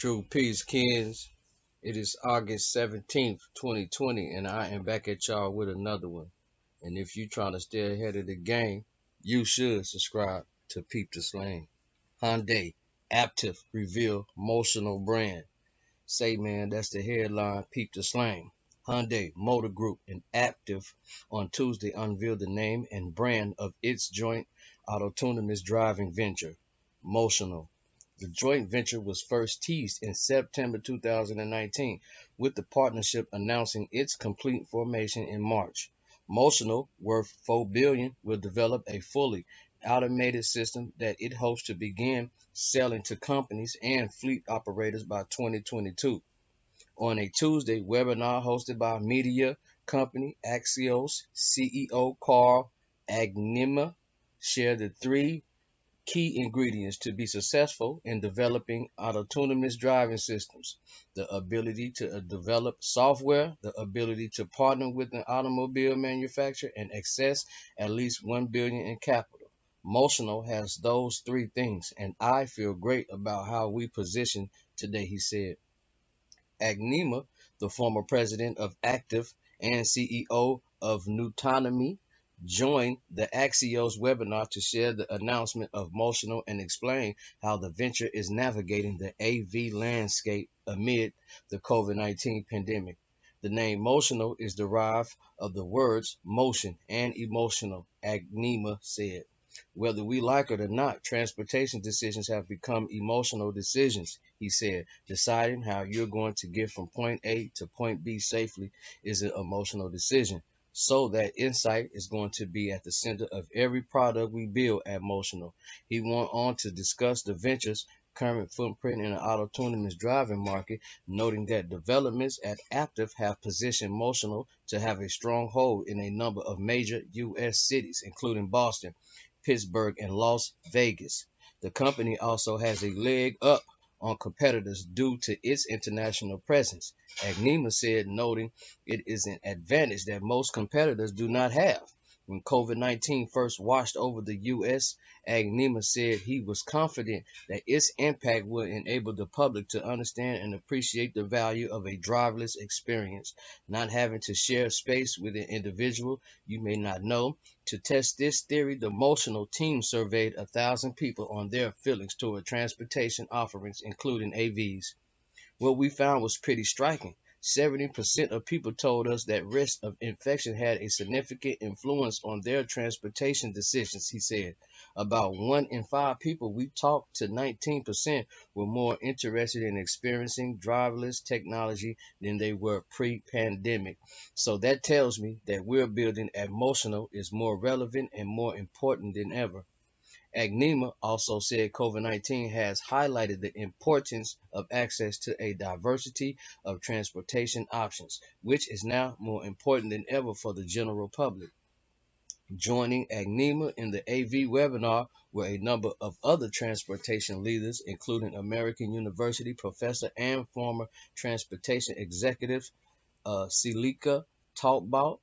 True peace, Kens. It is August 17th, 2020, and I am back at y'all with another one. And if you trying to stay ahead of the game, you should subscribe to Peep the Slang. Hyundai, Aptiv reveal emotional brand. Say, man, that's the headline. Peep the Slang. Hyundai Motor Group and Aptiv on Tuesday unveiled the name and brand of its joint autonomous driving venture, Motional. The joint venture was first teased in September 2019, with the partnership announcing its complete formation in March. Motional, worth $4 billion, will develop a fully automated system that it hopes to begin selling to companies and fleet operators by 2022. On a Tuesday webinar hosted by media company Axios, CEO Carl Agnima shared the three key ingredients to be successful in developing autonomous driving systems: the ability to develop software, the ability to partner with an automobile manufacturer, and access at least $1 billion in capital. Motional has those three things, and I feel great about how we position today, he said. Agnima, the former president of Aptiv and CEO of Nutanemy, joined the Axios webinar to share the announcement of Motional and explain how the venture is navigating the AV landscape amid the COVID-19 pandemic. The name Motional is derived of the words motion and emotional, Agnima said. Whether we like it or not, transportation decisions have become emotional decisions, he said. Deciding how you're going to get from point A to point B safely is an emotional decision. So that insight is going to be at the center of every product we build at Motional. He went on to discuss the venture's current footprint in the autonomous driving market, noting that developments at Aptiv have positioned Motional to have a strong hold in a number of major U.S. cities, including Boston, Pittsburgh, and Las Vegas. The company also has a leg up on competitors due to its international presence, Agnima said, noting it is an advantage that most competitors do not have. When COVID-19 first washed over the U.S., Agnima said he was confident that its impact would enable the public to understand and appreciate the value of a driverless experience, not having to share space with an individual you may not know. To test this theory, the Motional team surveyed 1,000 people on their feelings toward transportation offerings, including AVs. What we found was pretty striking. 70% of people told us that risk of infection had a significant influence on their transportation decisions, he said. About 1 in 5 people we talked to, 19%, were more interested in experiencing driverless technology than they were pre-pandemic. So that tells me that we're building emotional is more relevant and more important than ever. Agnima also said COVID-19 has highlighted the importance of access to a diversity of transportation options, which is now more important than ever for the general public. Joining Agnima in the AV webinar were a number of other transportation leaders, including American University professor and former transportation executive Silika Talbot,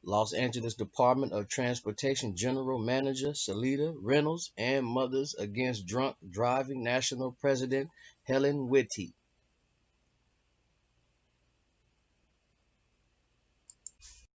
Los Angeles Department of Transportation General Manager Salida Reynolds, and Mothers Against Drunk Driving National President Helen Whitty.